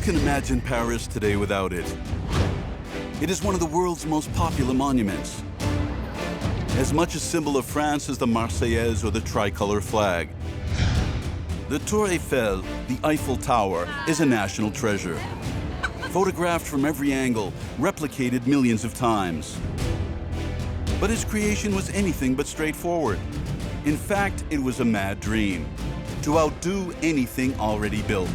can imagine Paris today without it. It is one of the world's most popular monuments, as much a symbol of France as the Marseillaise or the tricolor flag. The Tour Eiffel, the Eiffel Tower, is a national treasure. Photographed from every angle, replicated millions of times. But its creation was anything but straightforward. In fact, it was a mad dream, to outdo anything already built.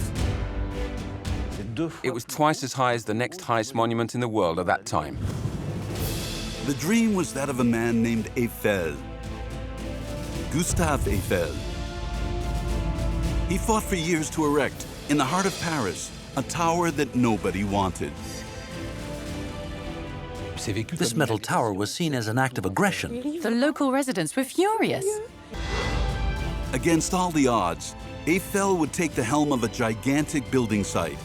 It was twice as high as the next highest monument in the world at that time. The dream was that of a man named Eiffel, Gustave Eiffel. He fought for years to erect, in the heart of Paris, a tower that nobody wanted. This metal tower was seen as an act of aggression. The local residents were furious. Against all the odds, Eiffel would take the helm of a gigantic building site,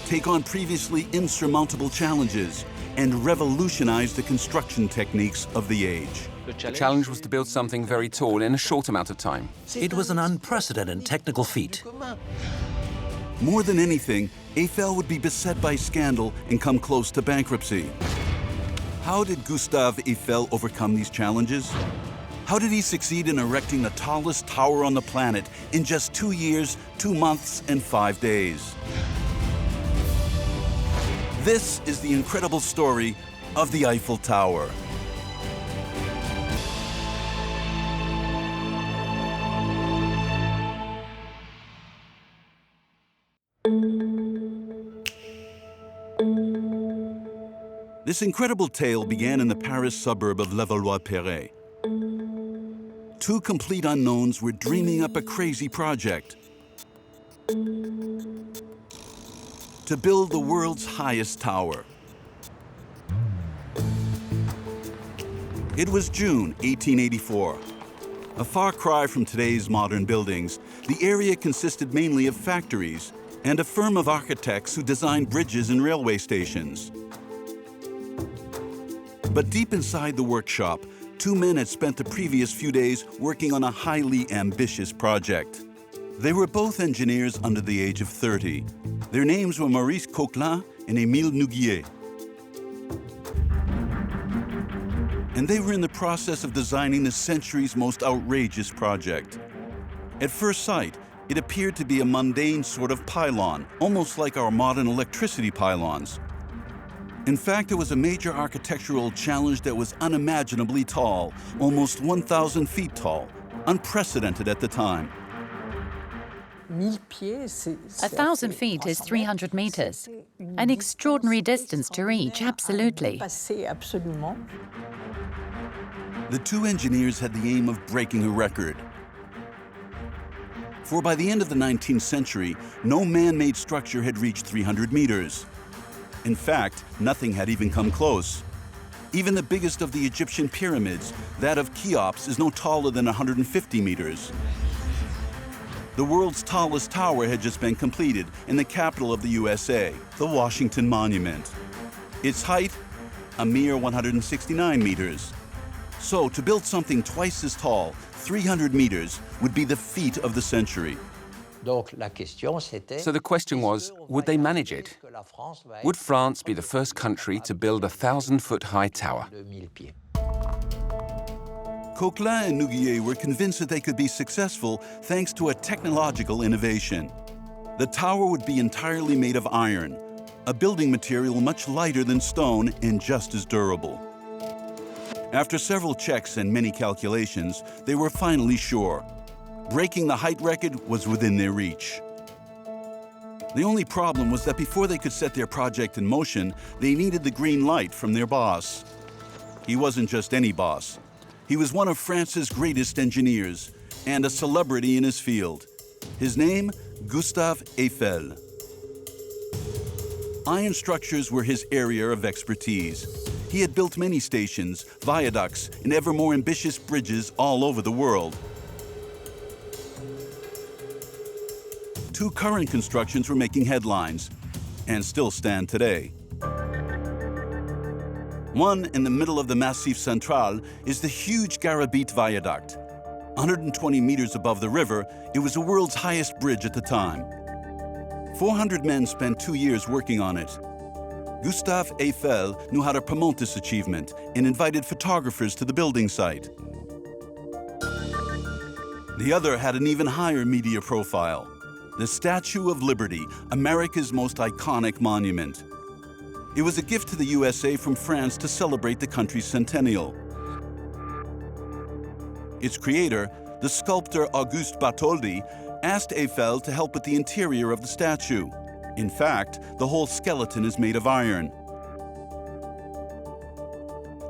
take on previously insurmountable challenges, and revolutionize the construction techniques of the age. The challenge was to build something very tall in a short amount of time. It was an unprecedented technical feat. More than anything, Eiffel would be beset by scandal and come close to bankruptcy. How did Gustave Eiffel overcome these challenges? How did he succeed in erecting the tallest tower on the planet in just 2 years, 2 months, and 5 days? This is the incredible story of the Eiffel Tower. This incredible tale began in the Paris suburb of Levallois-Perret. Two complete unknowns were dreaming up a crazy project to build the world's highest tower. It was June 1884. A far cry from today's modern buildings, the area consisted mainly of factories and a firm of architects who designed bridges and railway stations. But deep inside the workshop, two men had spent the previous few days working on a highly ambitious project. They were both engineers under the age of 30. Their names were Maurice Coquelin and Émile Nouguier. And they were in the process of designing the century's most outrageous project. At first sight, it appeared to be a mundane sort of pylon, almost like our modern electricity pylons. In fact, it was a major architectural challenge that was unimaginably tall, almost 1,000 feet tall, unprecedented at the time. 1,000 feet is 300 meters. An extraordinary distance to reach, absolutely. The two engineers had the aim of breaking a record. For by the end of the 19th century, no man-made structure had reached 300 meters. In fact, nothing had even come close. Even the biggest of the Egyptian pyramids, that of Cheops, is no taller than 150 meters. The world's tallest tower had just been completed in the capital of the USA, the Washington Monument. Its height, a mere 169 meters. So to build something twice as tall, 300 meters, would be the feat of the century. So the question was, would they manage it? Would France be the first country to build a 1,000-foot-high tower? Coquelin and Nouguier were convinced that they could be successful thanks to a technological innovation. The tower would be entirely made of iron, a building material much lighter than stone and just as durable. After several checks and many calculations, they were finally sure. Breaking the height record was within their reach. The only problem was that before they could set their project in motion, they needed the green light from their boss. He wasn't just any boss. He was one of France's greatest engineers and a celebrity in his field. His name, Gustave Eiffel. Iron structures were his area of expertise. He had built many stations, viaducts, and ever more ambitious bridges all over the world. Two current constructions were making headlines, and still stand today. One in the middle of the Massif Central is the huge Garabit Viaduct. 120 meters above the river, it was the world's highest bridge at the time. 400 men spent 2 years working on it. Gustave Eiffel knew how to promote this achievement and invited photographers to the building site. The other had an even higher media profile. The Statue of Liberty, America's most iconic monument. It was a gift to the USA from France to celebrate the country's centennial. Its creator, the sculptor Auguste Bartholdi, asked Eiffel to help with the interior of the statue. In fact, the whole skeleton is made of iron.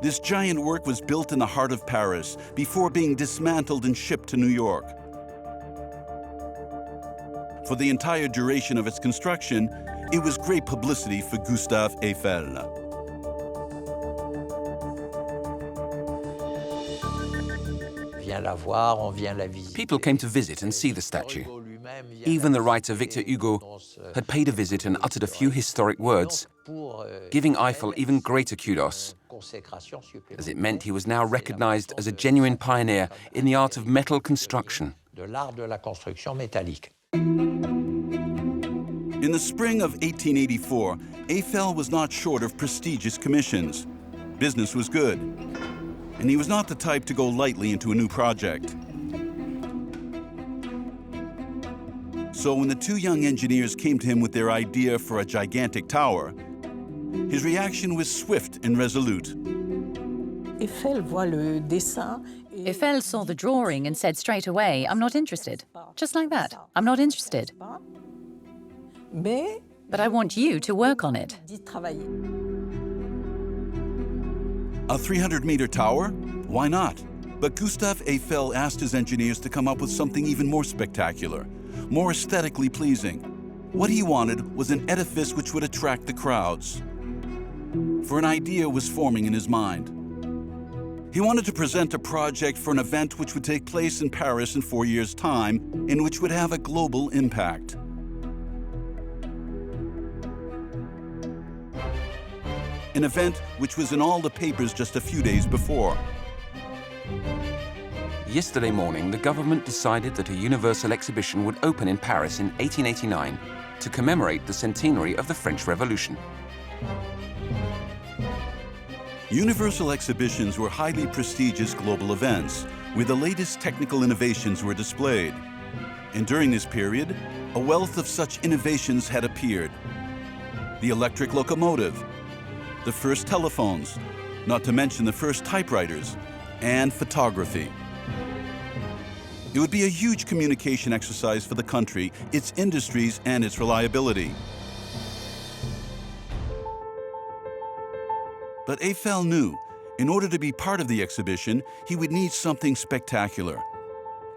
This giant work was built in the heart of Paris before being dismantled and shipped to New York. For the entire duration of its construction, it was great publicity for Gustave Eiffel. People came to visit and see the statue. Even the writer Victor Hugo had paid a visit and uttered a few historic words, giving Eiffel even greater kudos, as it meant he was now recognized as a genuine pioneer in the art of metal construction. In the spring of 1884, Eiffel was not short of prestigious commissions. Business was good, and he was not the type to go lightly into a new project. So when the two young engineers came to him with their idea for a gigantic tower, his reaction was swift and resolute. Eiffel saw the drawing and said straight away, "I'm not interested." Just like that, "I'm not interested. But I want you to work on it." A 300-meter tower? Why not? But Gustave Eiffel asked his engineers to come up with something even more spectacular, more aesthetically pleasing. What he wanted was an edifice which would attract the crowds. For an idea was forming in his mind. He wanted to present a project for an event which would take place in Paris in 4 years' time and which would have a global impact. An event which was in all the papers just a few days before. Yesterday morning, the government decided that a universal exhibition would open in Paris in 1889 to commemorate the centenary of the French Revolution. Universal exhibitions were highly prestigious global events where the latest technical innovations were displayed. And during this period, a wealth of such innovations had appeared. The electric locomotive, the first telephones, not to mention the first typewriters, and photography. It would be a huge communication exercise for the country, its industries, and its reliability. But Eiffel knew, in order to be part of the exhibition, he would need something spectacular.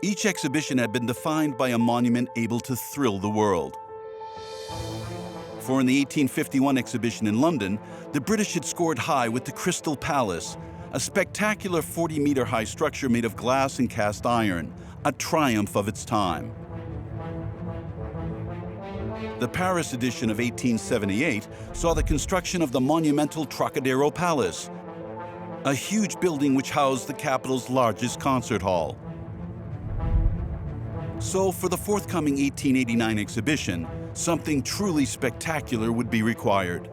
Each exhibition had been defined by a monument able to thrill the world. For in the 1851 exhibition in London, the British had scored high with the Crystal Palace, a spectacular 40-meter-high structure made of glass and cast iron, a triumph of its time. The Paris edition of 1878 saw the construction of the monumental Trocadero Palace, a huge building which housed the capital's largest concert hall. So for the forthcoming 1889 exhibition, something truly spectacular would be required.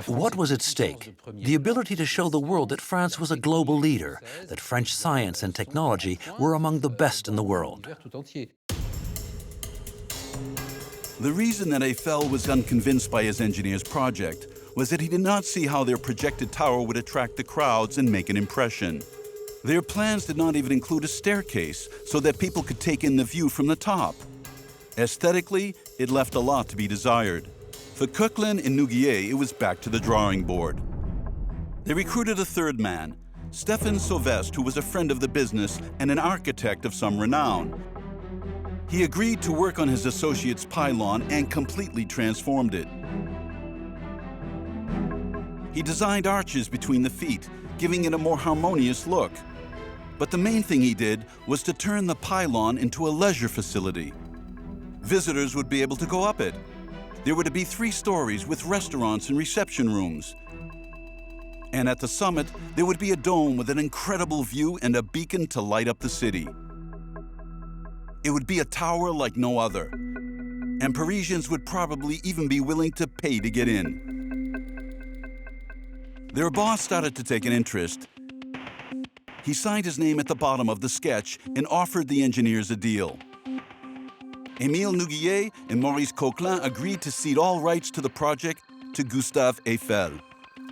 What was at stake? The ability to show the world that France was a global leader, that French science and technology were among the best in the world. The reason that Eiffel was unconvinced by his engineer's project was that he did not see how their projected tower would attract the crowds and make an impression. Their plans did not even include a staircase so that people could take in the view from the top. Aesthetically, it left a lot to be desired. For Coquelin and Inauguration, it was back to the drawing board. They recruited a third man, Stéphane Sauvestre, who was a friend of the business and an architect of some renown. He agreed to work on his associate's pylon and completely transformed it. He designed arches between the feet, giving it a more harmonious look. But the main thing he did was to turn the pylon into a leisure facility. Visitors would be able to go up it. There were to be 3 stories with restaurants and reception rooms. And at the summit, there would be a dome with an incredible view and a beacon to light up the city. It would be a tower like no other, and Parisians would probably even be willing to pay to get in. Their boss started to take an interest. He signed his name at the bottom of the sketch and offered the engineers a deal. Émile Nouguier and Maurice Coquelin agreed to cede all rights to the project to Gustave Eiffel.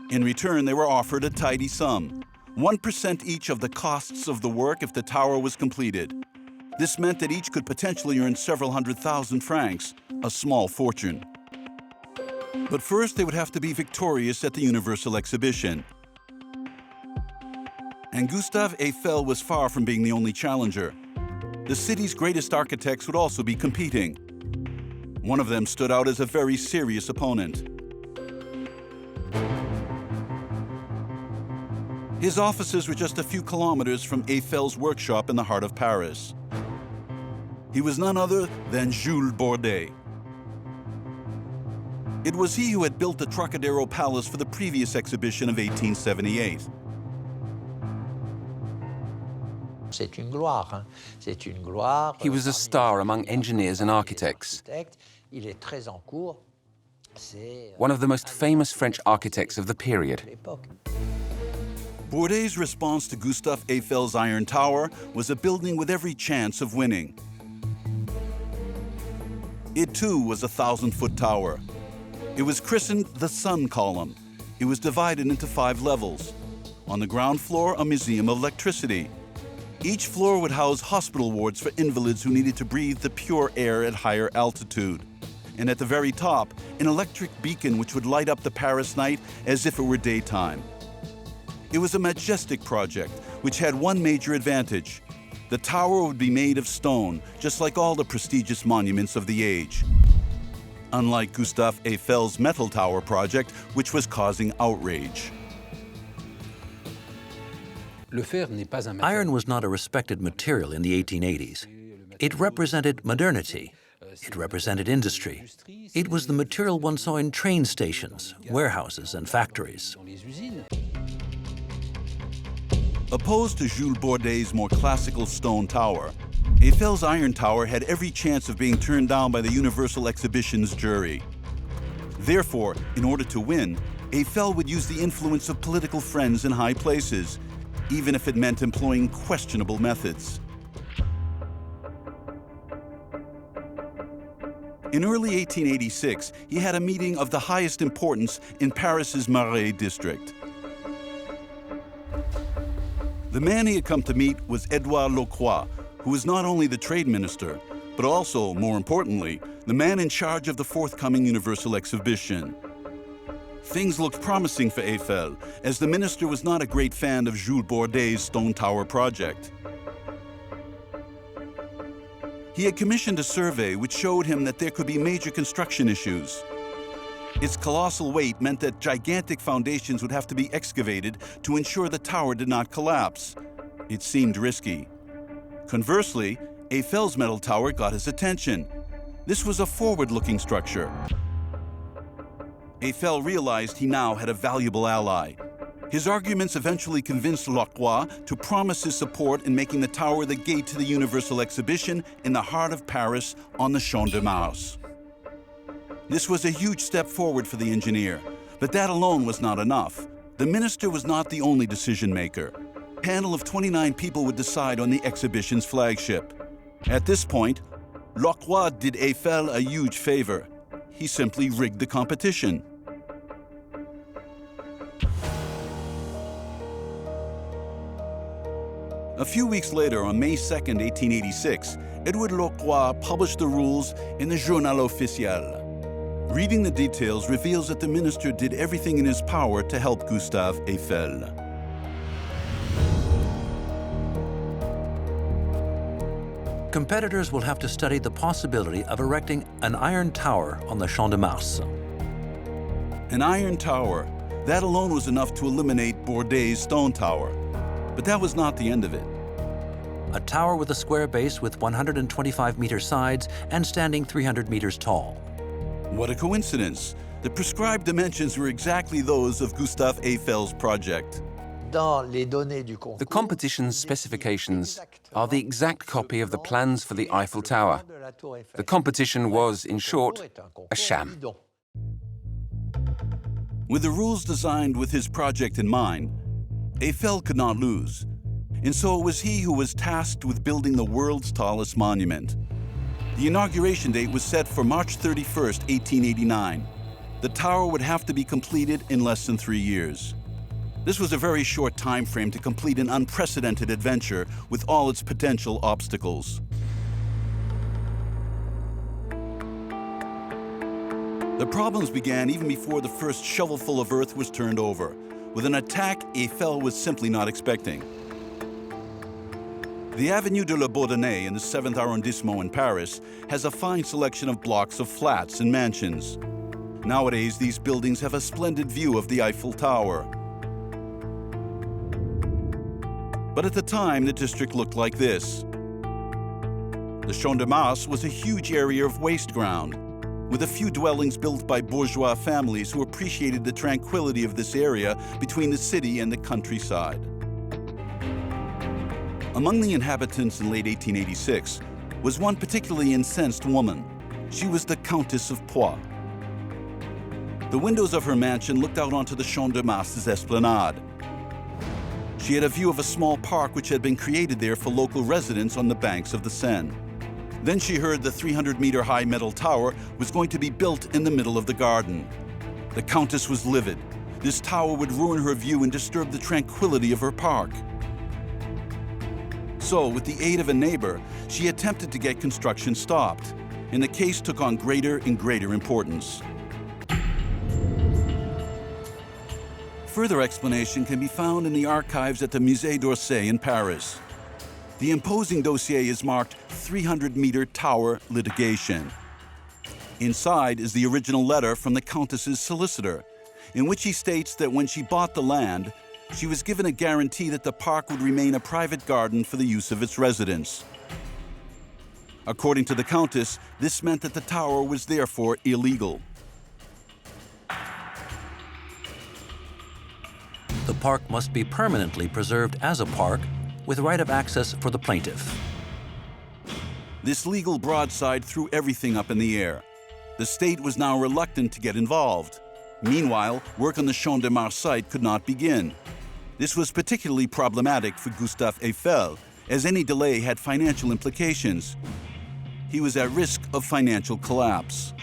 In return, they were offered a tidy sum, 1% each of the costs of the work if the tower was completed. This meant that each could potentially earn several $100,000, a small fortune. But first, they would have to be victorious at the Universal Exhibition. And Gustave Eiffel was far from being the only challenger. The city's greatest architects would also be competing. One of them stood out as a very serious opponent. His offices were just a few kilometers from Eiffel's workshop in the heart of Paris. He was none other than Jules Bordet. It was he who had built the Trocadero Palace for the previous exhibition of 1878. He was a star among engineers and architects. One of the most famous French architects of the period. Bordet's response to Gustave Eiffel's Iron Tower was a building with every chance of winning. It too was a 1,000-foot tower. It was christened the Sun Column. It was divided into 5 levels. On the ground floor, a museum of electricity. Each floor would house hospital wards for invalids who needed to breathe the pure air at higher altitude. And at the very top, an electric beacon which would light up the Paris night as if it were daytime. It was a majestic project, which had one major advantage. The tower would be made of stone, just like all the prestigious monuments of the age. Unlike Gustave Eiffel's metal tower project, which was causing outrage. Iron was not a respected material in the 1880s. It represented modernity. It represented industry. It was the material one saw in train stations, warehouses, and factories. Opposed to Jules Bordet's more classical stone tower, Eiffel's Iron Tower had every chance of being turned down by the Universal Exhibition's jury. Therefore, in order to win, Eiffel would use the influence of political friends in high places, even if it meant employing questionable methods. In early 1886, he had a meeting of the highest importance in Paris's Marais district. The man he had come to meet was Edouard Locroix, who was not only the trade minister, but also, more importantly, the man in charge of the forthcoming Universal Exhibition. Things looked promising for Eiffel, as the minister was not a great fan of Jules Bordet's stone tower project. He had commissioned a survey which showed him that there could be major construction issues. Its colossal weight meant that gigantic foundations would have to be excavated to ensure the tower did not collapse. It seemed risky. Conversely, Eiffel's metal tower got his attention. This was a forward-looking structure. Eiffel realized he now had a valuable ally. His arguments eventually convinced Locroix to promise his support in making the tower the gate to the Universal Exhibition in the heart of Paris on the Champ de Mars. This was a huge step forward for the engineer, but that alone was not enough. The minister was not the only decision maker. A panel of 29 people would decide on the exhibition's flagship. At this point, Locroix did Eiffel a huge favor. He simply rigged the competition. A few weeks later, on May 2nd, 1886, Edouard Locroix published the rules in the Journal Officiel. Reading the details reveals that the minister did everything in his power to help Gustave Eiffel. Competitors will have to study the possibility of erecting an iron tower on the Champ de Mars. An iron tower. That alone was enough to eliminate Bordet's stone tower. But that was not the end of it. A tower with a square base with 125-meter sides and standing 300 meters tall. What a coincidence. The prescribed dimensions were exactly those of Gustave Eiffel's project. The competition's specifications are the exact copy of the plans for the Eiffel Tower. The competition was, in short, a sham. With the rules designed with his project in mind, Eiffel could not lose. And so it was he who was tasked with building the world's tallest monument. The inauguration date was set for March 31st, 1889. The tower would have to be completed in less than 3 years. This was a very short time frame to complete an unprecedented adventure with all its potential obstacles. The problems began even before the first shovelful of earth was turned over, with an attack Eiffel was simply not expecting. The Avenue de la Bourdonnais in the 7th arrondissement in Paris has a fine selection of blocks of flats and mansions. Nowadays, these buildings have a splendid view of the Eiffel Tower. But at the time, the district looked like this. The Champ de Mars was a huge area of waste ground, with a few dwellings built by bourgeois families who appreciated the tranquility of this area between the city and the countryside. Among the inhabitants in late 1886 was one particularly incensed woman. She was the Countess of Poix. The windows of her mansion looked out onto the Champ de Mars' esplanade. She had a view of a small park which had been created there for local residents on the banks of the Seine. Then she heard the 300-meter-high metal tower was going to be built in the middle of the garden. The Countess was livid. This tower would ruin her view and disturb the tranquility of her park. So, with the aid of a neighbor, she attempted to get construction stopped, and the case took on greater and greater importance. Further explanation can be found in the archives at the Musée d'Orsay in Paris. The imposing dossier is marked 300-meter tower litigation. Inside is the original letter from the Countess's solicitor, in which he states that when she bought the land, she was given a guarantee that the park would remain a private garden for the use of its residents. According to the Countess, this meant that the tower was therefore illegal. The park must be permanently preserved as a park with right of access for the plaintiff. This legal broadside threw everything up in the air. The state was now reluctant to get involved. Meanwhile, work on the Champ de Mars site could not begin. This was particularly problematic for Gustave Eiffel, as any delay had financial implications. He was at risk of financial collapse.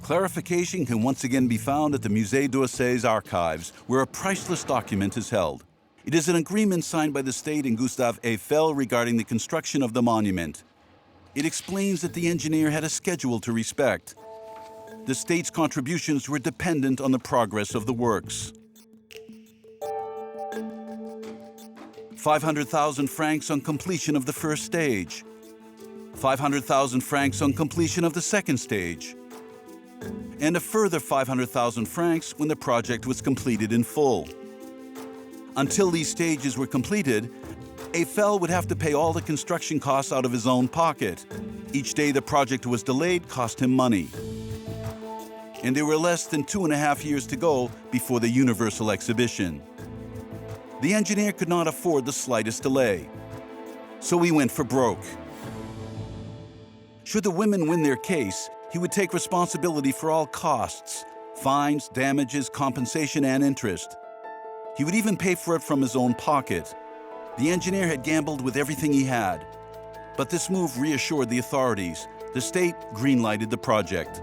Clarification can once again be found at the Musée d'Orsay's archives, where a priceless document is held. It is an agreement signed by the state and Gustave Eiffel regarding the construction of the monument. It explains that the engineer had a schedule to respect. The state's contributions were dependent on the progress of the works. 500,000 francs on completion of the first stage. 500,000 francs on completion of the second stage. And a further 500,000 francs when the project was completed in full. Until these stages were completed, Eiffel would have to pay all the construction costs out of his own pocket. Each day the project was delayed cost him money. And there were less than 2.5 years to go before the Universal Exhibition. The engineer could not afford the slightest delay, so he went for broke. Should the women win their case, he would take responsibility for all costs, fines, damages, compensation, and interest. He would even pay for it from his own pocket. The engineer had gambled with everything he had. But this move reassured the authorities. The state green-lighted the project.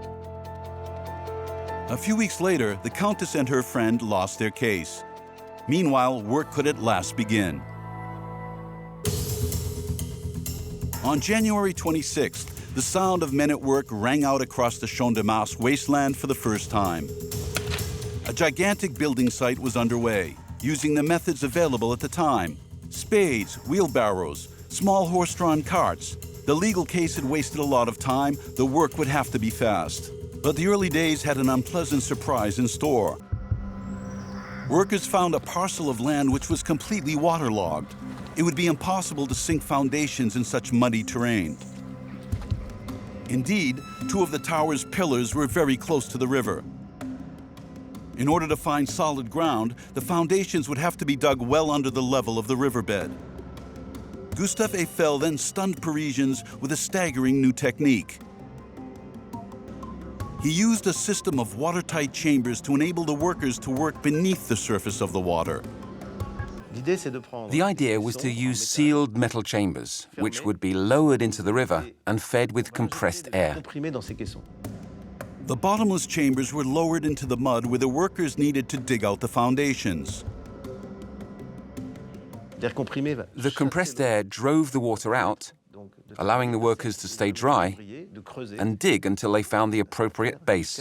A few weeks later, the Countess and her friend lost their case. Meanwhile, work could at last begin. On January 26th, the sound of men at work rang out across the Champ de Mars wasteland for the first time. A gigantic building site was underway, using the methods available at the time: spades, wheelbarrows, small horse-drawn carts. The legal case had wasted a lot of time. The work would have to be fast. But the early days had an unpleasant surprise in store. Workers found a parcel of land which was completely waterlogged. It would be impossible to sink foundations in such muddy terrain. Indeed, two of the tower's pillars were very close to the river. In order to find solid ground, the foundations would have to be dug well under the level of the riverbed. Gustave Eiffel then stunned Parisians with a staggering new technique. He used a system of watertight chambers to enable the workers to work beneath the surface of the water. The idea was to use sealed metal chambers, which would be lowered into the river and fed with compressed air. The bottomless chambers were lowered into the mud where the workers needed to dig out the foundations. The compressed air drove the water out, allowing the workers to stay dry and dig until they found the appropriate base.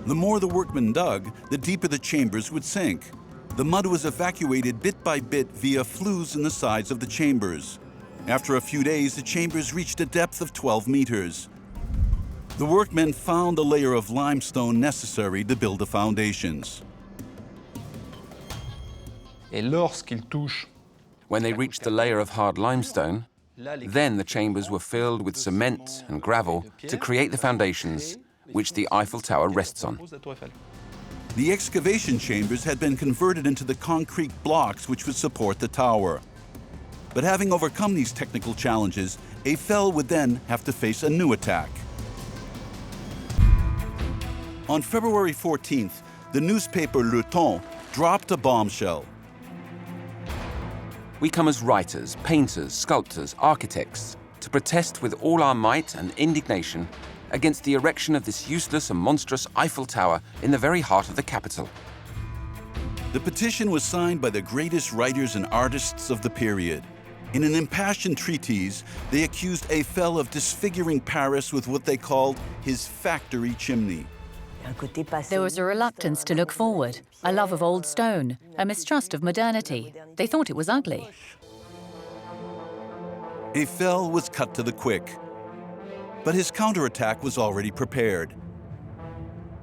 The more the workmen dug, the deeper the chambers would sink. The mud was evacuated bit by bit via flues in the sides of the chambers. After a few days, the chambers reached a depth of 12 meters. The workmen found the layer of limestone necessary to build the foundations. When they reached the layer of hard limestone, then the chambers were filled with cement and gravel to create the foundations which the Eiffel Tower rests on. The excavation chambers had been converted into the concrete blocks which would support the tower. But having overcome these technical challenges, Eiffel would then have to face a new attack. On February 14th, the newspaper Le Temps dropped a bombshell. We come as writers, painters, sculptors, architects to protest with all our might and indignation against the erection of this useless and monstrous Eiffel Tower in the very heart of the capital. The petition was signed by the greatest writers and artists of the period. In an impassioned treatise, they accused Eiffel of disfiguring Paris with what they called his factory chimney. There was a reluctance to look forward, a love of old stone, a mistrust of modernity. They thought it was ugly. Eiffel was cut to the quick. But his counterattack was already prepared.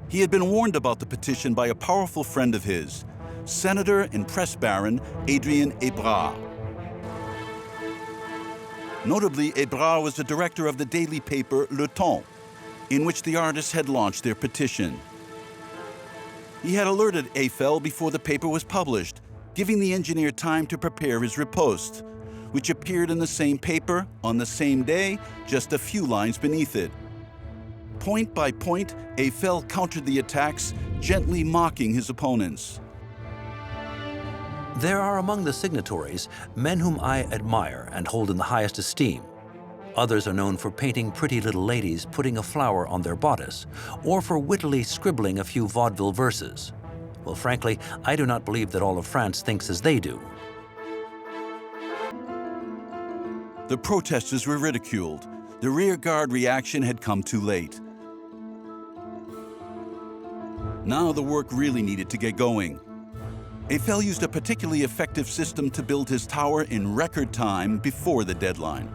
He had been warned about the petition by a powerful friend of his, Senator and press baron Adrien Hébrard. Notably, Hébrard was the director of the daily paper Le Temps, in which the artists had launched their petition. He had alerted Eiffel before the paper was published, giving the engineer time to prepare his riposte, which appeared in the same paper on the same day, just a few lines beneath it. Point by point, Eiffel countered the attacks, gently mocking his opponents. There are among the signatories men whom I admire and hold in the highest esteem. Others are known for painting pretty little ladies putting a flower on their bodice, or for wittily scribbling a few vaudeville verses. Well, frankly, I do not believe that all of France thinks as they do. The protesters were ridiculed. The rearguard reaction had come too late. Now the work really needed to get going. Eiffel used a particularly effective system to build his tower in record time before the deadline.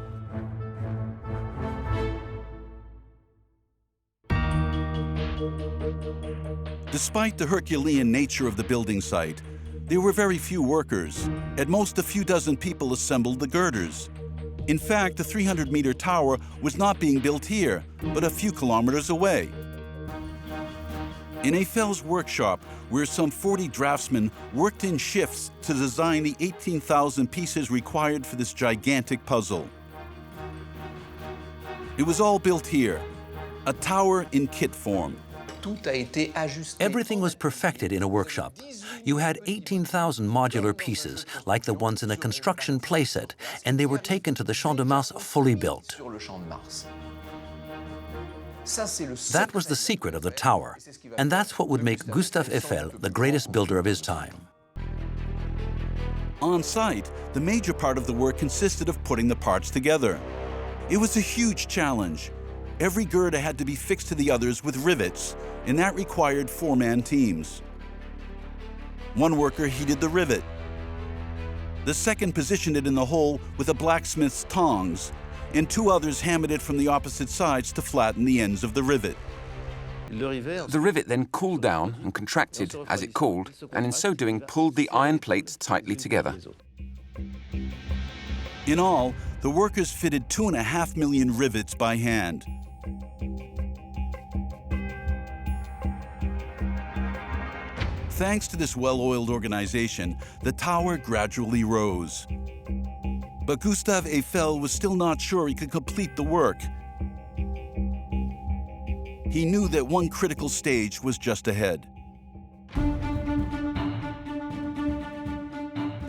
Despite the Herculean nature of the building site, there were very few workers. At most, a few dozen people assembled the girders. In fact, the 300-meter tower was not being built here, but a few kilometers away. In Eiffel's workshop, where some 40 draftsmen worked in shifts to design the 18,000 pieces required for this gigantic puzzle. It was all built here, a tower in kit form. Everything was perfected in a workshop. You had 18,000 modular pieces, like the ones in a construction playset, and they were taken to the Champ de Mars fully built. That was the secret of the tower, and that's what would make Gustave Eiffel the greatest builder of his time. On site, the major part of the work consisted of putting the parts together. It was a huge challenge. Every girder had to be fixed to the others with rivets, and that required four-man teams. One worker heated the rivet. The second positioned it in the hole with a blacksmith's tongs, and two others hammered it from the opposite sides to flatten the ends of the rivet. The rivet then cooled down and contracted as it cooled, and in so doing pulled the iron plates tightly together. In all, the workers fitted 2.5 million rivets by hand. Thanks to this well-oiled organization, the tower gradually rose. But Gustave Eiffel was still not sure he could complete the work. He knew that one critical stage was just ahead.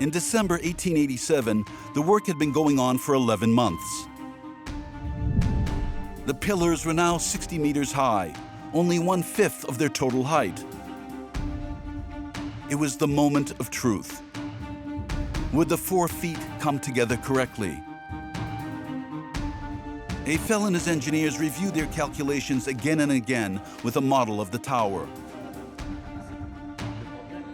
In December 1887, the work had been going on for 11 months. The pillars were now 60 meters high, only 1/5 of their total height. It was the moment of truth. Would the 4 feet come together correctly? Eiffel and his engineers reviewed their calculations again and again with a model of the tower.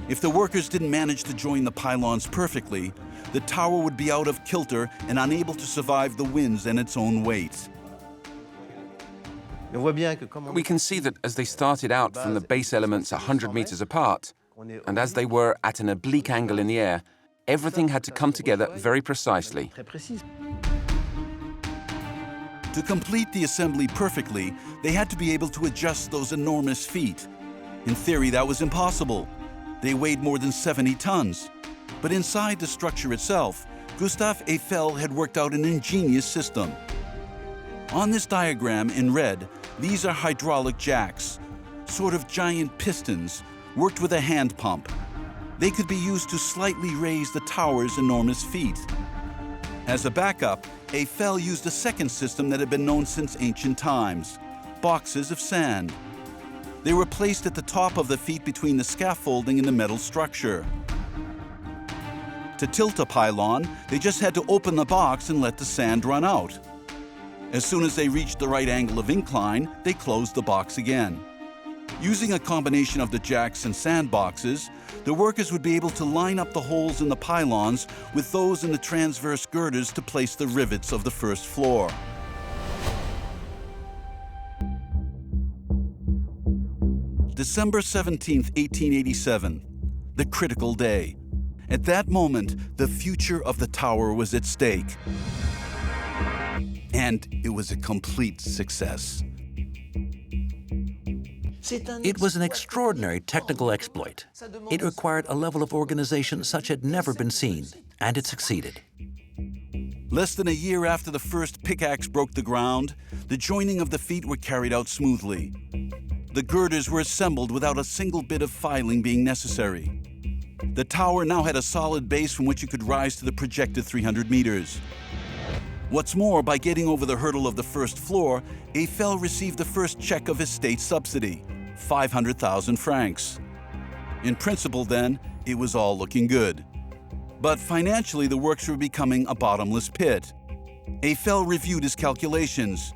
If the workers didn't manage to join the pylons perfectly, the tower would be out of kilter and unable to survive the winds and its own weight. We can see that as they started out from the base elements 100 meters apart, and as they were at an oblique angle in the air, everything had to come together very precisely. To complete the assembly perfectly, they had to be able to adjust those enormous feet. In theory, that was impossible. They weighed more than 70 tons. But inside the structure itself, Gustave Eiffel had worked out an ingenious system. On this diagram in red, these are hydraulic jacks, sort of giant pistons, worked with a hand pump. They could be used to slightly raise the tower's enormous feet. As a backup, Eiffel used a second system that had been known since ancient times: boxes of sand. They were placed at the top of the feet between the scaffolding and the metal structure. To tilt a pylon, they just had to open the box and let the sand run out. As soon as they reached the right angle of incline, they closed the box again. Using a combination of the jacks and sand boxes, the workers would be able to line up the holes in the pylons with those in the transverse girders to place the rivets of the first floor. December 17, 1887, the critical day. At that moment, the future of the tower was at stake. And it was a complete success. It was an extraordinary technical exploit. It required a level of organization such had never been seen, and it succeeded. Less than a year after the first pickaxe broke the ground, the joining of the feet were carried out smoothly. The girders were assembled without a single bit of filing being necessary. The tower now had a solid base from which it could rise to the projected 300 meters. What's more, by getting over the hurdle of the first floor, Eiffel received the first check of his state subsidy, 500,000 francs. In principle, then, it was all looking good. But financially, the works were becoming a bottomless pit. Eiffel reviewed his calculations.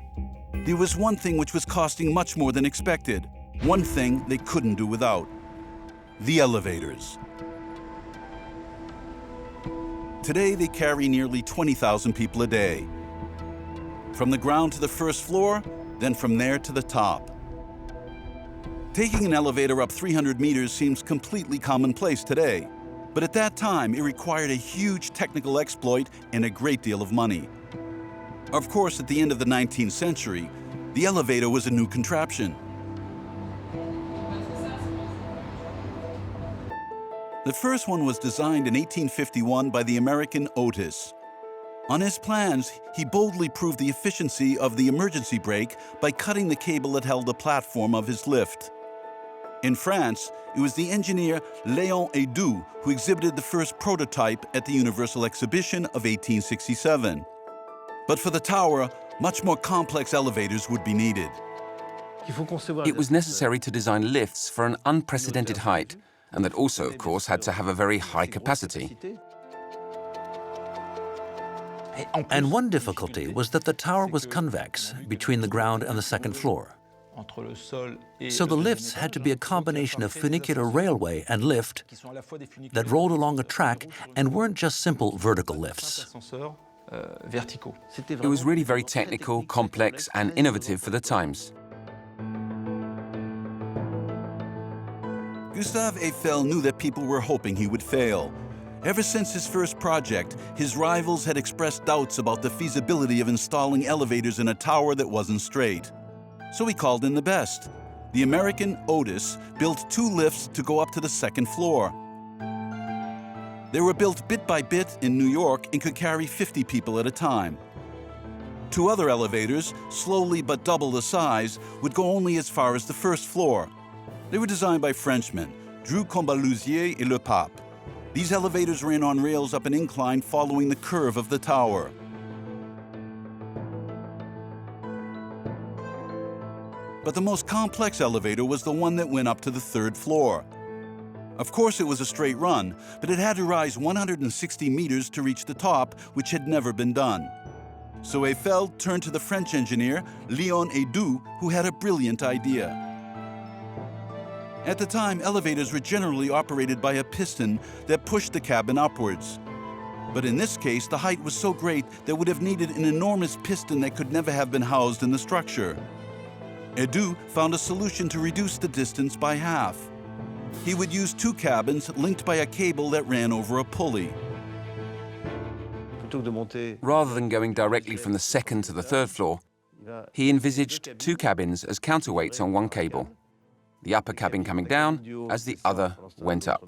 There was one thing which was costing much more than expected, one thing they couldn't do without: the elevators. Today, they carry nearly 20,000 people a day. From the ground to the first floor, then from there to the top. Taking an elevator up 300 meters seems completely commonplace today, but at that time, it required a huge technical exploit and a great deal of money. Of course, at the end of the 19th century, the elevator was a new contraption. The first one was designed in 1851 by the American Otis. On his plans, he boldly proved the efficiency of the emergency brake by cutting the cable that held the platform of his lift. In France, it was the engineer Léon Hédoux who exhibited the first prototype at the Universal Exhibition of 1867. But for the tower, much more complex elevators would be needed. It was necessary to design lifts for an unprecedented height, and that also, of course, had to have a very high capacity. And one difficulty was that the tower was convex between the ground and the second floor. So the lifts had to be a combination of funicular railway and lift that rolled along a track and weren't just simple vertical lifts. It was really very technical, complex, and innovative for the times. Gustave Eiffel knew that people were hoping he would fail. Ever since his first project, his rivals had expressed doubts about the feasibility of installing elevators in a tower that wasn't straight. So he called in the best. The American Otis built 2 lifts to go up to the 2nd floor. They were built bit by bit in New York and could carry 50 people at a time. 2 other elevators, slowly but double the size, would go only as far as the 1st floor. They were designed by Frenchmen, Drew Combaluzier et Le Pape. These elevators ran on rails up an incline following the curve of the tower. But the most complex elevator was the one that went up to the 3rd floor. Of course, it was a straight run, but it had to rise 160 meters to reach the top, which had never been done. So Eiffel turned to the French engineer, Léon Hédoux, who had a brilliant idea. At the time, elevators were generally operated by a piston that pushed the cabin upwards. But in this case, the height was so great that would have needed an enormous piston that could never have been housed in the structure. Hédoux found a solution to reduce the distance by half. He would use 2 cabins linked by a cable that ran over a pulley. Rather than going directly from the 2nd to the 3rd floor, he envisaged 2 cabins as counterweights on one cable, the upper cabin coming down as the other went up.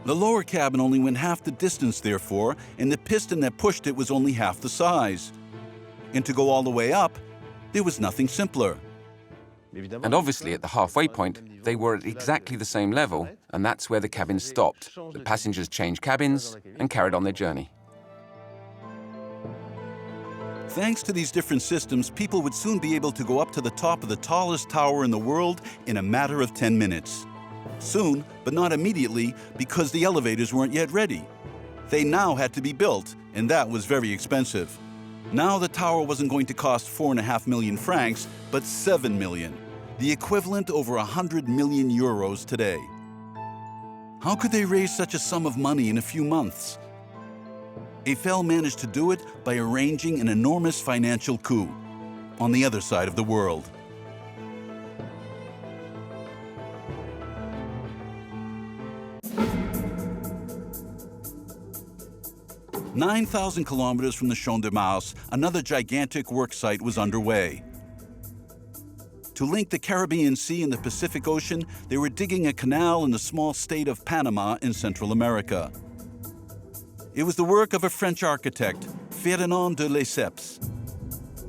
The lower cabin only went half the distance, therefore, and the piston that pushed it was only half the size. And to go all the way up, there was nothing simpler. And obviously, at the halfway point, they were at exactly the same level, and that's where the cabins stopped. The passengers changed cabins and carried on their journey. Thanks to these different systems, people would soon be able to go up to the top of the tallest tower in the world in a matter of 10 minutes. Soon, but not immediately, because the elevators weren't yet ready. They now had to be built, and that was very expensive. Now the tower wasn't going to cost 4.5 million francs, but 7 million, the equivalent over 100 million euros today. How could they raise such a sum of money in a few months? Eiffel managed to do it by arranging an enormous financial coup on the other side of the world. "9,000 kilometers from the Champ de Mars, another gigantic worksite was underway. To link the Caribbean Sea and the Pacific Ocean, they were digging a canal in the small state of Panama in Central America. It was the work of a French architect, Ferdinand de Lesseps.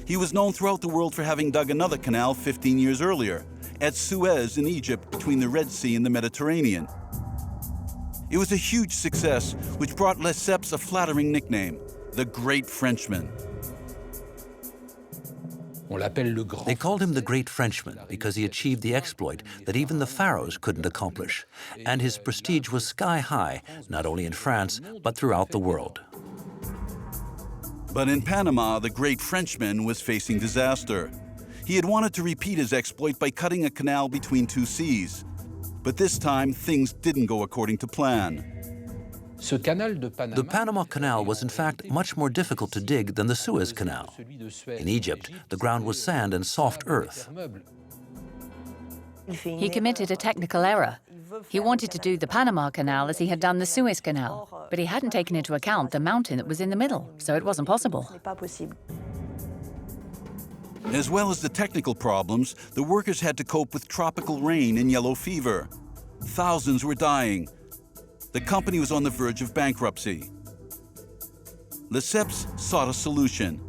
He was known throughout the world for having dug another canal 15 years earlier, at Suez in Egypt between the Red Sea and the Mediterranean. It was a huge success, which brought Lesseps a flattering nickname, the Great Frenchman. They called him the Great Frenchman because he achieved the exploit that even the pharaohs couldn't accomplish, and his prestige was sky high, not only in France, but throughout the world. But in Panama, the Great Frenchman was facing disaster. He had wanted to repeat his exploit by cutting a canal between 2 seas. But this time, things didn't go according to plan. The Panama Canal was in fact much more difficult to dig than the Suez Canal. In Egypt, the ground was sand and soft earth. He committed a technical error. He wanted to do the Panama Canal as he had done the Suez Canal, but he hadn't taken into account the mountain that was in the middle, so it wasn't possible. As well as the technical problems, the workers had to cope with tropical rain and yellow fever. Thousands were dying. The company was on the verge of bankruptcy. Lesseps sought a solution.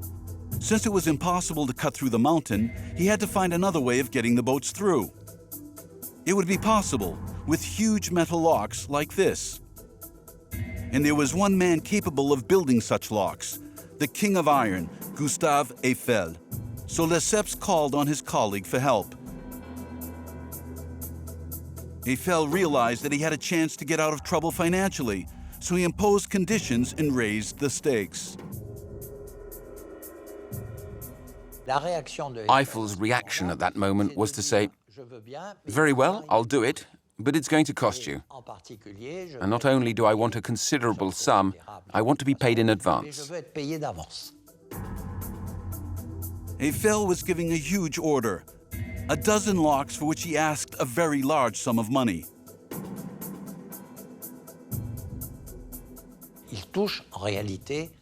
Since it was impossible to cut through the mountain, he had to find another way of getting the boats through. It would be possible with huge metal locks like this. And there was one man capable of building such locks, the King of Iron, Gustave Eiffel. So Lesseps called on his colleague for help. Eiffel realized that he had a chance to get out of trouble financially, so he imposed conditions and raised the stakes. Eiffel's reaction at that moment was to say, "Very well, I'll do it, but it's going to cost you. And not only do I want a considerable sum, I want to be paid in advance." Eiffel was giving a huge order, a dozen locks for which he asked a very large sum of money.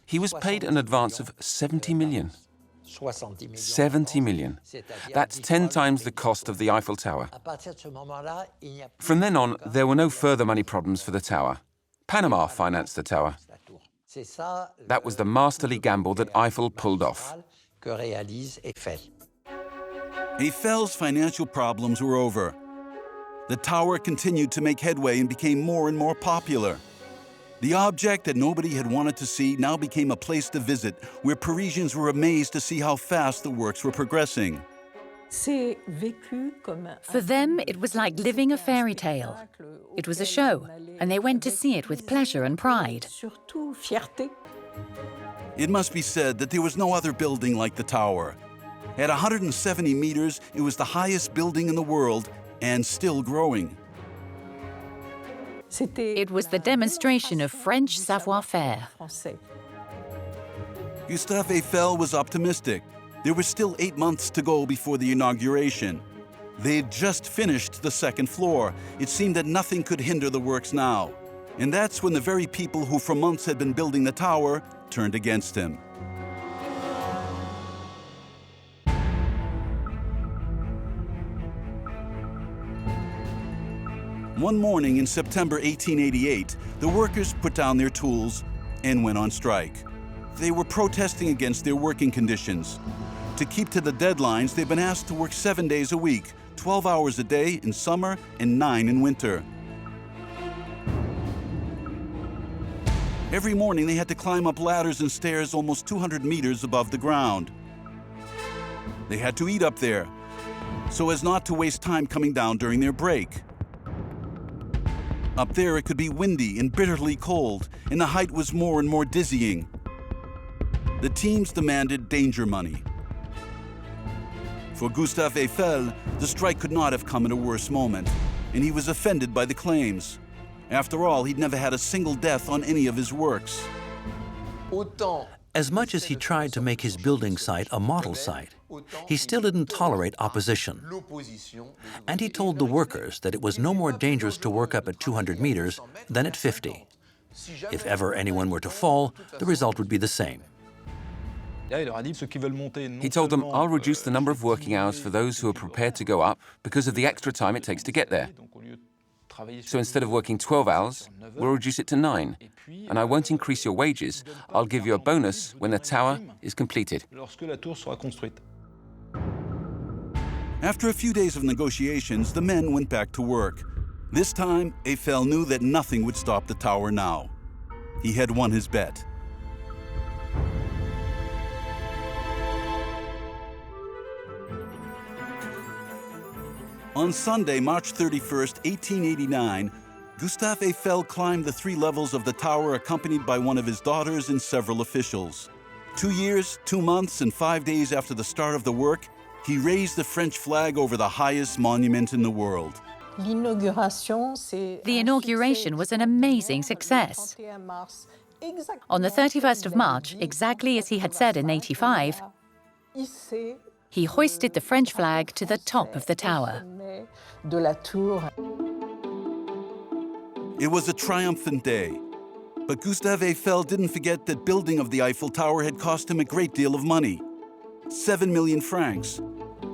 He was paid an advance of 70 million. 70 million. That's 10 times the cost of the Eiffel Tower. From then on, there were no further money problems for the tower. Panama financed the tower. That was the masterly gamble that Eiffel pulled off. Eiffel's financial problems were over. The tower continued to make headway and became more and more popular. The object that nobody had wanted to see now became a place to visit, where Parisians were amazed to see how fast the works were progressing. For them, it was like living a fairy tale. It was a show, and they went to see it with pleasure and pride. It must be said that there was no other building like the tower. At 170 meters, it was the highest building in the world and still growing. It was the demonstration of French savoir-faire. Gustave Eiffel was optimistic. There were still 8 months to go before the inauguration. They had just finished the second floor. It seemed that nothing could hinder the works now. And that's when the very people who for months had been building the tower turned against him. One morning in September 1888, the workers put down their tools and went on strike. They were protesting against their working conditions. To keep to the deadlines, they've been asked to work 7 days a week, 12 hours a day in summer and 9 in winter. Every morning they had to climb up ladders and stairs almost 200 meters above the ground. They had to eat up there, so as not to waste time coming down during their break. Up there it could be windy and bitterly cold, and the height was more and more dizzying. The teams demanded danger money. For Gustave Eiffel, the strike could not have come at a worse moment, and he was offended by the claims. After all, he'd never had a single death on any of his works. As much as he tried to make his building site a model site, he still didn't tolerate opposition. And he told the workers that it was no more dangerous to work up at 200 meters than at 50. If ever anyone were to fall, the result would be the same. He told them, I'll reduce the number of working hours for those who are prepared to go up because of the extra time it takes to get there. So instead of working 12 hours, we'll reduce it to 9. And I won't increase your wages. I'll give you a bonus when the tower is completed. After a few days of negotiations, the men went back to work. This time, Eiffel knew that nothing would stop the tower now. He had won his bet. On Sunday, March 31st, 1889, Gustave Eiffel climbed the 3 levels of the tower accompanied by one of his daughters and several officials. 2 years, 2 months, and 5 days after the start of the work, he raised the French flag over the highest monument in the world. The inauguration was an amazing success. On the 31st of March, exactly as he had said in '85, he hoisted the French flag to the top of the tower. It was a triumphant day. But Gustave Eiffel didn't forget that building of the Eiffel Tower had cost him a great deal of money. 7 million francs,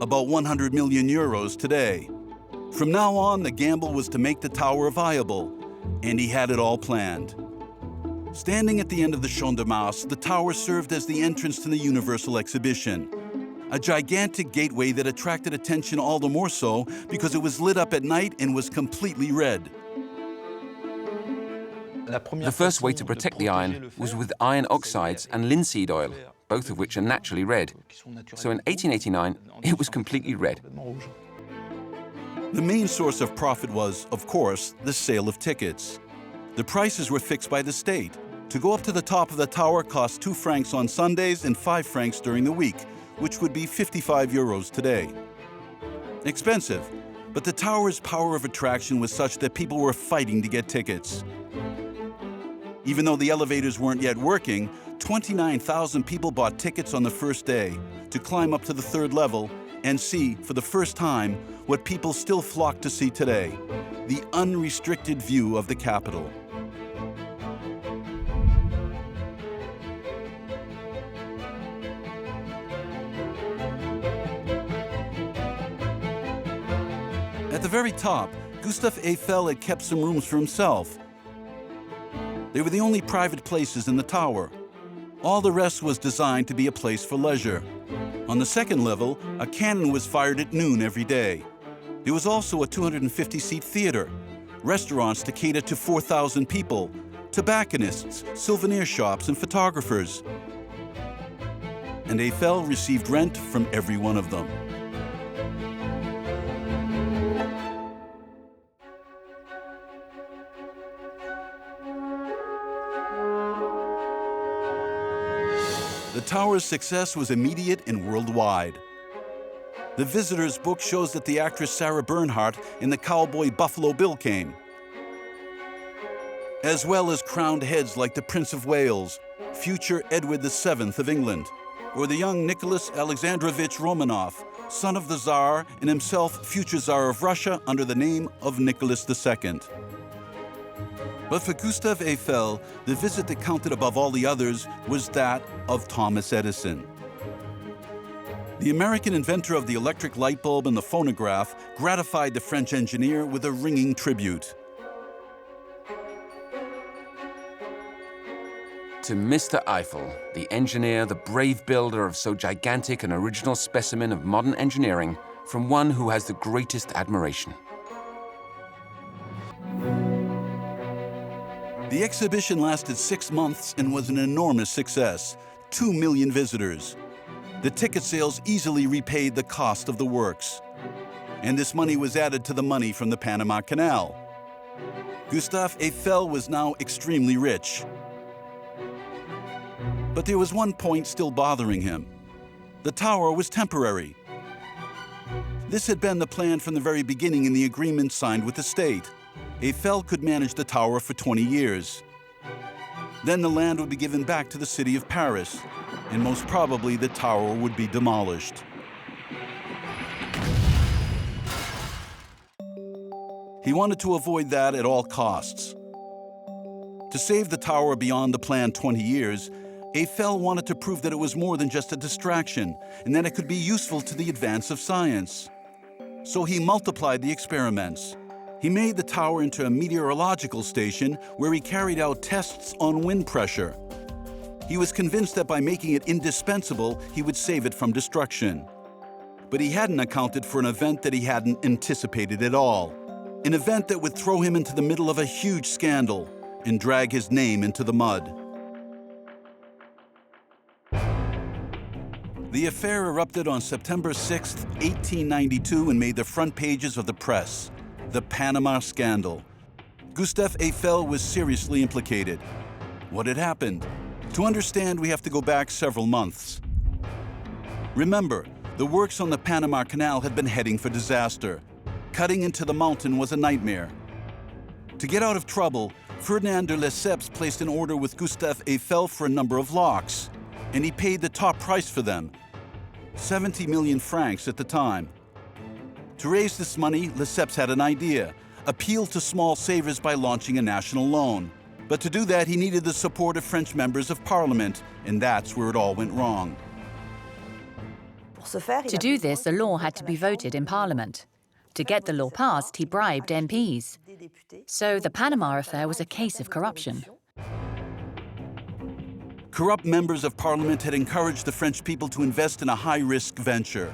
about 100 million euros today. From now on, the gamble was to make the tower viable, and he had it all planned. Standing at the end of the Champ de Mars, the tower served as the entrance to the Universal Exhibition. A gigantic gateway that attracted attention all the more so because it was lit up at night and was completely red. The first way to protect the iron was with iron oxides and linseed oil, both of which are naturally red. So in 1889, it was completely red. The main source of profit was, of course, the sale of tickets. The prices were fixed by the state. To go up to the top of the tower cost 2 francs on Sundays and 5 francs during the week, which would be 55 euros today. Expensive, but the tower's power of attraction was such that people were fighting to get tickets. Even though the elevators weren't yet working, 29,000 people bought tickets on the first day to climb up to the 3rd level and see, for the first time, what people still flock to see today, the unrestricted view of the capital. At the very top, Gustave Eiffel had kept some rooms for himself. They were the only private places in the tower. All the rest was designed to be a place for leisure. On the second level, a cannon was fired at noon every day. There was also a 250-seat theater, restaurants to cater to 4,000 people, tobacconists, souvenir shops, and photographers. And Eiffel received rent from every one of them. The tower's success was immediate and worldwide. The Visitor's book shows that the actress Sarah Bernhardt in the cowboy Buffalo Bill came, as well as crowned heads like the Prince of Wales, future Edward VII of England, or the young Nicholas Alexandrovich Romanov, son of the Tsar and himself future Tsar of Russia under the name of Nicholas II. But for Gustave Eiffel, the visit that counted above all the others was that of Thomas Edison. The American inventor of the electric light bulb and the phonograph gratified the French engineer with a ringing tribute. To Mr. Eiffel, the engineer, the brave builder of so gigantic an original specimen of modern engineering, from one who has the greatest admiration. The exhibition lasted 6 months and was an enormous success. 2 million visitors. The ticket sales easily repaid the cost of the works. And this money was added to the money from the Panama Canal. Gustave Eiffel was now extremely rich. But there was one point still bothering him. The tower was temporary. This had been the plan from the very beginning in the agreement signed with the state. Eiffel could manage the tower for 20 years. Then the land would be given back to the city of Paris, and most probably the tower would be demolished. He wanted to avoid that at all costs. To save the tower beyond the planned 20 years, Eiffel wanted to prove that it was more than just a distraction, and that it could be useful to the advance of science. So he multiplied the experiments. He made the tower into a meteorological station where he carried out tests on wind pressure. He was convinced that by making it indispensable, he would save it from destruction. But he hadn't accounted for an event that he hadn't anticipated at all. An event that would throw him into the middle of a huge scandal and drag his name into the mud. The affair erupted on September 6, 1892, and made the front pages of the press. The Panama scandal. Gustave Eiffel was seriously implicated. What had happened? To understand, we have to go back several months. Remember, the works on the Panama Canal had been heading for disaster. Cutting into the mountain was a nightmare. To get out of trouble, Ferdinand de Lesseps placed an order with Gustave Eiffel for a number of locks, and he paid the top price for them, 70 million francs at the time. To raise this money, Lesseps had an idea: appeal to small savers by launching a national loan. But to do that, he needed the support of French members of parliament, and that's where it all went wrong. To do this, a law had to be voted in Parliament. To get the law passed, he bribed MPs. So the Panama affair was a case of corruption. Corrupt members of parliament had encouraged the French people to invest in a high-risk venture.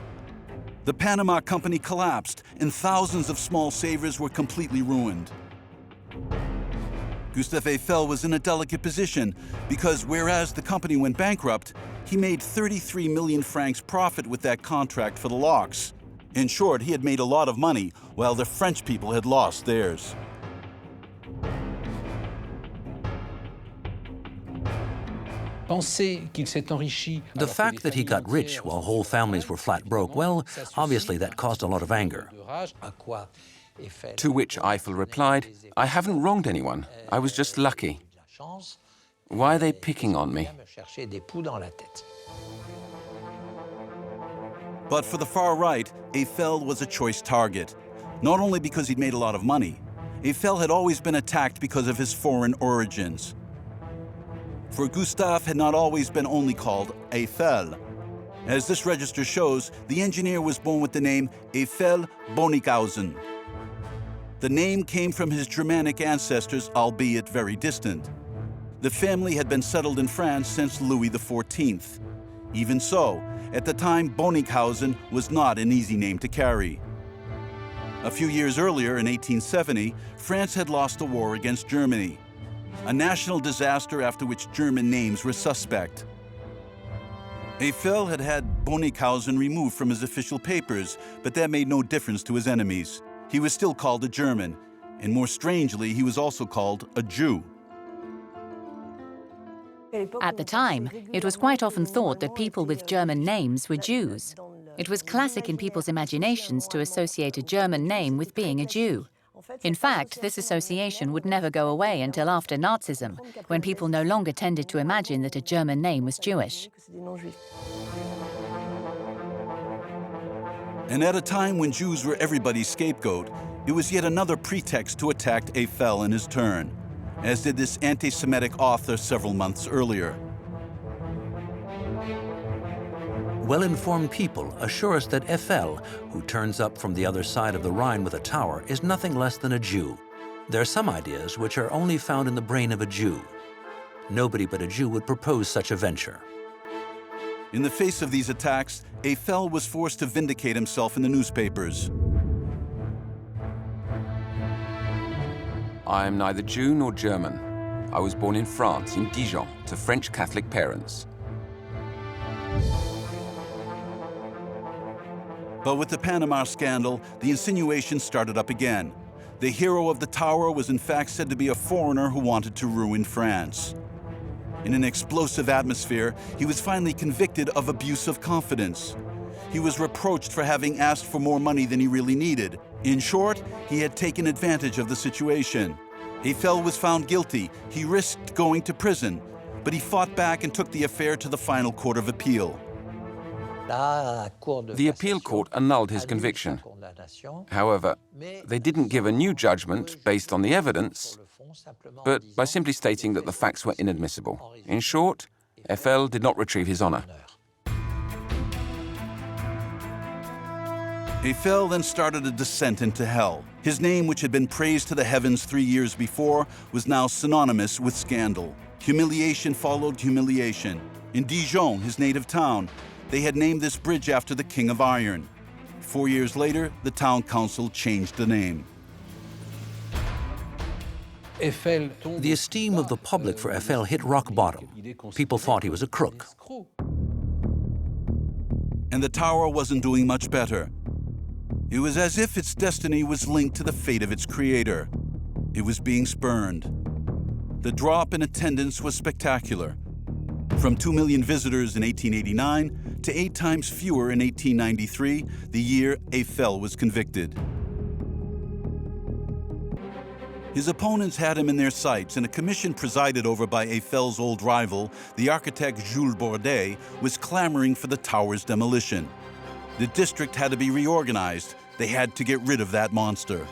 The Panama company collapsed, and thousands of small savers were completely ruined. Gustave Eiffel was in a delicate position because whereas the company went bankrupt, he made 33 million francs profit with that contract for the locks. In short, he had made a lot of money, while the French people had lost theirs. The fact that he got rich while whole families were flat broke, well, obviously that caused a lot of anger. To which Eiffel replied, "I haven't wronged anyone. I was just lucky. Why are they picking on me?" But for the far right, Eiffel was a choice target. Not only because he'd made a lot of money, Eiffel had always been attacked because of his foreign origins. For Gustave had not always been only called Eiffel. As this register shows, the engineer was born with the name Eiffel Bonnichausen. The name came from his Germanic ancestors, albeit very distant. The family had been settled in France since Louis XIV. Even so, at the time, Bonninghausen was not an easy name to carry. A few years earlier, in 1870, France had lost a war against Germany, a national disaster after which German names were suspect. Eiffel had had Bonninghausen removed from his official papers, but that made no difference to his enemies. He was still called a German, and more strangely, he was also called a Jew. At the time, it was quite often thought that people with German names were Jews. It was classic in people's imaginations to associate a German name with being a Jew. In fact, this association would never go away until after Nazism, when people no longer tended to imagine that a German name was Jewish. And at a time when Jews were everybody's scapegoat, it was yet another pretext to attack Eiffel in his turn, as did this anti-Semitic author several months earlier. Well-informed people assure us that Eiffel, who turns up from the other side of the Rhine with a tower, is nothing less than a Jew. There are some ideas which are only found in the brain of a Jew. Nobody but a Jew would propose such a venture. In the face of these attacks, Eiffel was forced to vindicate himself in the newspapers. I am neither Jew nor German. I was born in France, in Dijon, to French Catholic parents. But with the Panama scandal, the insinuation started up again. The hero of the tower was in fact said to be a foreigner who wanted to ruin France. In an explosive atmosphere, he was finally convicted of abuse of confidence. He was reproached for having asked for more money than he really needed. In short, he had taken advantage of the situation. Eiffel was found guilty. He risked going to prison, but he fought back and took the affair to the final court of appeal. The appeal court annulled his conviction. However, they didn't give a new judgment based on the evidence, but by simply stating that the facts were inadmissible. In short, Eiffel did not retrieve his honor. Eiffel then started a descent into hell. His name, which had been praised to the heavens 3 years before, was now synonymous with scandal. Humiliation followed humiliation. In Dijon, his native town, they had named this bridge after the King of Iron. 4 years later, the town council changed the name. The esteem of the public for Eiffel hit rock bottom. People thought he was a crook. And the tower wasn't doing much better. It was as if its destiny was linked to the fate of its creator. It was being spurned. The drop in attendance was spectacular. From 2 million visitors in 1889 to 8 times fewer in 1893, the year Eiffel was convicted. His opponents had him in their sights, and a commission presided over by Eiffel's old rival, the architect Jules Bordet, was clamoring for the tower's demolition. The district had to be reorganized. They had to get rid of that monster.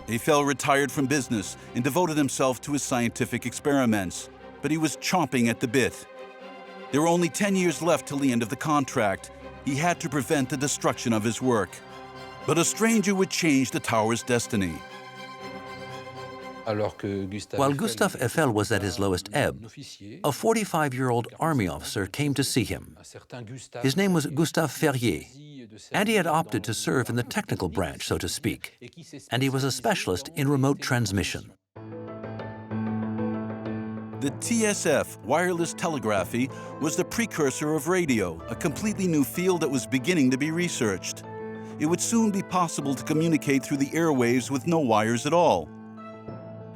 Eiffel retired from business and devoted himself to his scientific experiments, but he was chomping at the bit. There were only 10 years left till the end of the contract. He had to prevent the destruction of his work. But a stranger would change the tower's destiny. While Gustave Eiffel was at his lowest ebb, a 45-year-old army officer came to see him. His name was Gustave Ferrier, and he had opted to serve in the technical branch, so to speak, and he was a specialist in remote transmission. The TSF, wireless telegraphy, was the precursor of radio, a completely new field that was beginning to be researched. It would soon be possible to communicate through the airwaves with no wires at all.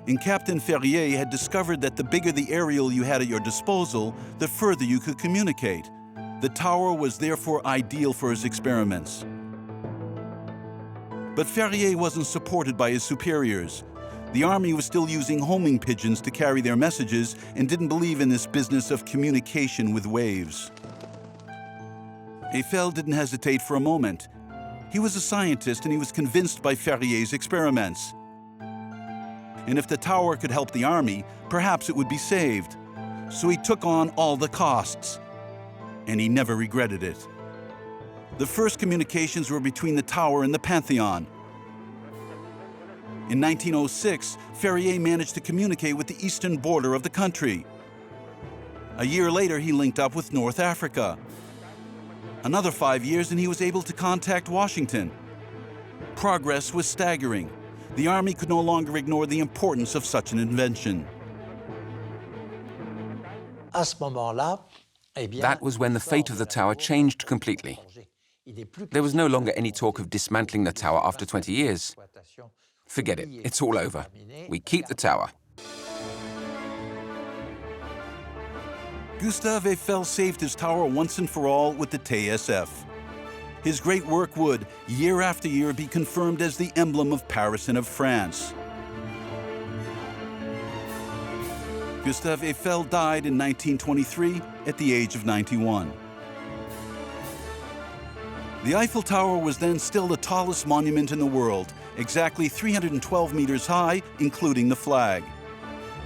And Captain Ferrier had discovered that the bigger the aerial you had at your disposal, the further you could communicate. The tower was therefore ideal for his experiments. But Ferrier wasn't supported by his superiors. The army was still using homing pigeons to carry their messages and didn't believe in this business of communication with waves. Eiffel didn't hesitate for a moment. He was a scientist and he was convinced by Ferrier's experiments. And if the tower could help the army, perhaps it would be saved. So he took on all the costs. And he never regretted it. The first communications were between the tower and the Pantheon. In 1906, Ferrier managed to communicate with the eastern border of the country. A year later, he linked up with North Africa. Another 5 years and he was able to contact Washington. Progress was staggering. The army could no longer ignore the importance of such an invention. That was when the fate of the tower changed completely. There was no longer any talk of dismantling the tower after 20 years. Forget it, it's all over. We keep the tower. Gustave Eiffel saved his tower once and for all with the TSF. His great work would, year after year, be confirmed as the emblem of Paris and of France. Gustave Eiffel died in 1923 at the age of 91. The Eiffel Tower was then still the tallest monument in the world, exactly 312 meters high, including the flag.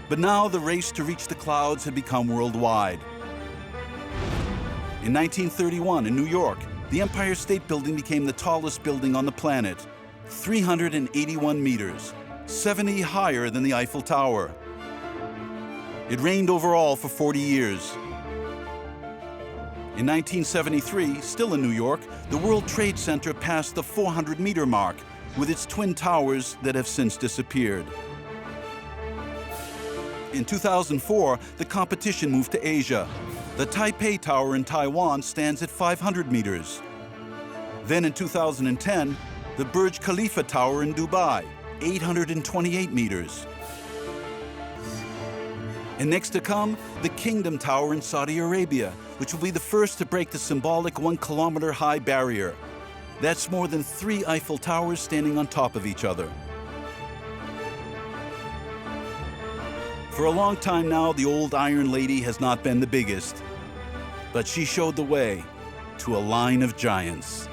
But now the race to reach the clouds had become worldwide. In 1931, in New York, the Empire State Building became the tallest building on the planet, 381 meters, 70 higher than the Eiffel Tower. It reigned over all for 40 years. In 1973, still in New York, the World Trade Center passed the 400-meter mark with its twin towers that have since disappeared. In 2004, the competition moved to Asia. The Taipei Tower in Taiwan stands at 500 meters. Then in 2010, the Burj Khalifa Tower in Dubai, 828 meters. And next to come, the Kingdom Tower in Saudi Arabia, which will be the first to break the symbolic 1-kilometer-high barrier. That's more than 3 Eiffel Towers standing on top of each other. For a long time now, the old Iron Lady has not been the biggest, but she showed the way to a line of giants.